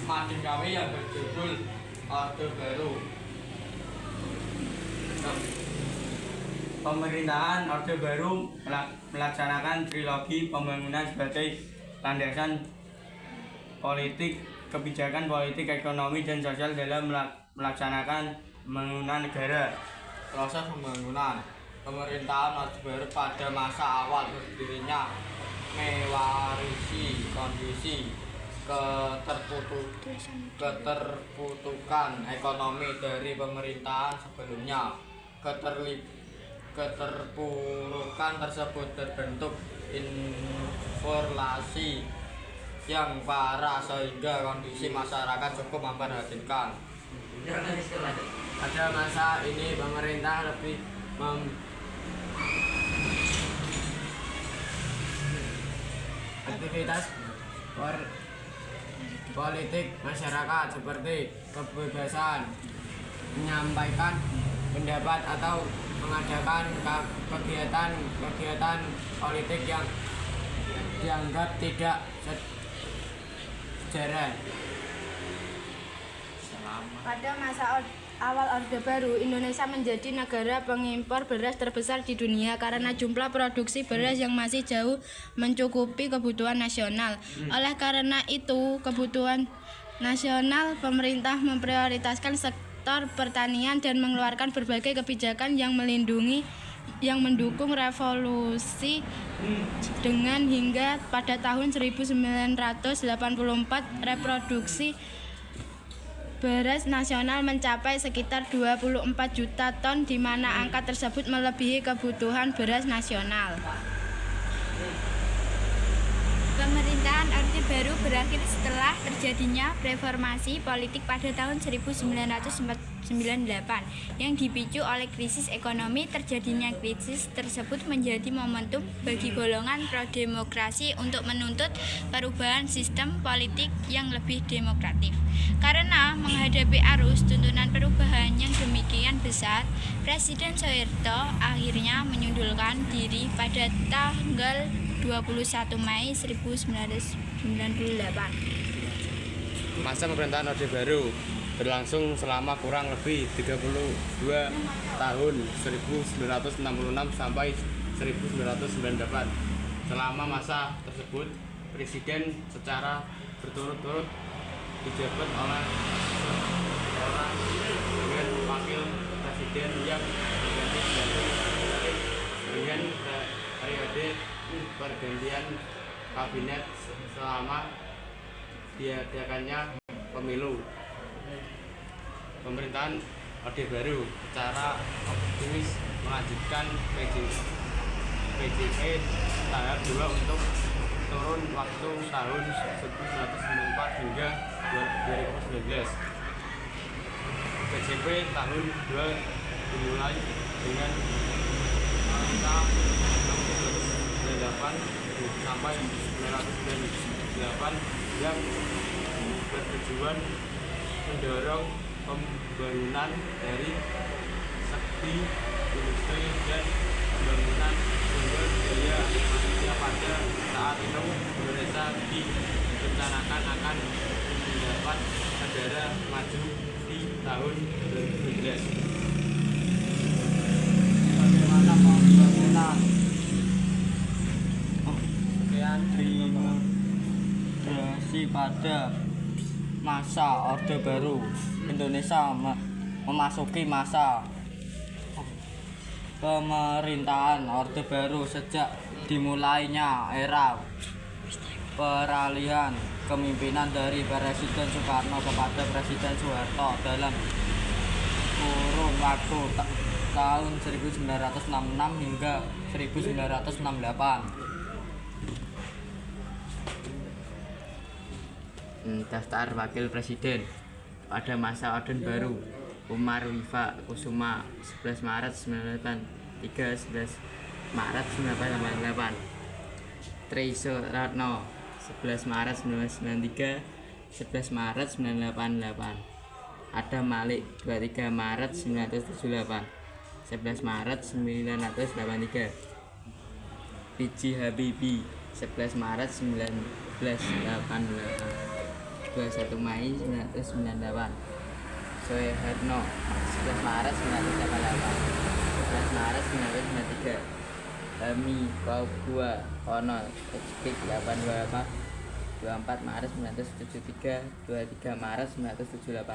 Mading kami yang berjudul Orde Baru. Pemerintahan Orde Baru melaksanakan trilogi pembangunan sebagai landasan politik, kebijakan politik, ekonomi, dan sosial dalam melaksanakan pembangunan negara. Proses pembangunan pemerintahan Orde Baru pada masa awal berdirinya mewarisi kondisi keterputukan ekonomi dari pemerintahan sebelumnya. Keterpurukan tersebut terbentuk inflasi yang parah sehingga kondisi masyarakat cukup memprihatinkan. Pada masa ini pemerintah lebih aktivitas politik masyarakat seperti kebebasan menyampaikan pendapat atau mengadakan kegiatan politik yang dianggap tidak sejalan. Pada masa awal Orde Baru, Indonesia menjadi negara pengimpor beras terbesar di dunia karena jumlah produksi beras yang masih jauh mencukupi kebutuhan nasional. Oleh karena itu, kebutuhan nasional, pemerintah memprioritaskan sektor pertanian dan mengeluarkan berbagai kebijakan yang mendukung revolusi dengan hingga pada tahun 1984 reproduksi beras nasional mencapai sekitar 24 juta ton, di mana angka tersebut melebihi kebutuhan beras nasional. Pemerintahan Orde Baru berakhir setelah terjadinya reformasi politik pada tahun 1998 yang dipicu oleh krisis ekonomi. Terjadinya krisis tersebut menjadi momentum bagi golongan pro-demokrasi untuk menuntut perubahan sistem politik yang lebih demokratif. Karena menghadapi arus tuntunan perubahan yang demikian besar, Presiden Soeharto akhirnya menyundulkan diri pada tanggal 21 Mei 1998. Masa pemerintahan Orde Baru berlangsung selama kurang lebih 32 tahun, 1966 sampai 1998. Selama masa tersebut, Presiden secara berturut-turut dijabat oleh seorang dengan wakil presiden yang berganti-ganti dengan periode pergantian kabinet selama diadakannya pemilu. Pemerintahan Orde Baru secara optimis melanjutkan PJP tahap 2 untuk turun waktu tahun 1994 hingga 2019. PJP tahun 2 dimulai dengan angka 68 sampai 998 yang bertujuan mendorong pembangunan dari segi industri dan pembangunan sumber daya manusia. Pada saat itu Indonesia direncanakan akan mendapat negara maju di tahun 2012. Bagaimana pembangunan demokrasi pada masa Orde Baru? Indonesia memasuki masa pemerintahan Orde Baru sejak dimulainya era peralihan kepemimpinan dari Presiden Soekarno kepada Presiden Soeharto dalam kurun waktu tahun 1966 hingga 1968. Daftar Wakil Presiden pada masa Orde Baru: Umar Wifa Kusuma 11 Maret 1983 11 Maret 1988. Tri Suratno 11 Maret 1993 11 Maret 1988. Adam Malik 23 Maret 1978 11 Maret 1983. B.J. Habibie 11 Maret 1988 21 Mei 1998. Soeharno 11 Maret 1988 11 Maret 1993. Hami Kaubua Ono Expik 828 24 Maret 1973 23 Maret 1978.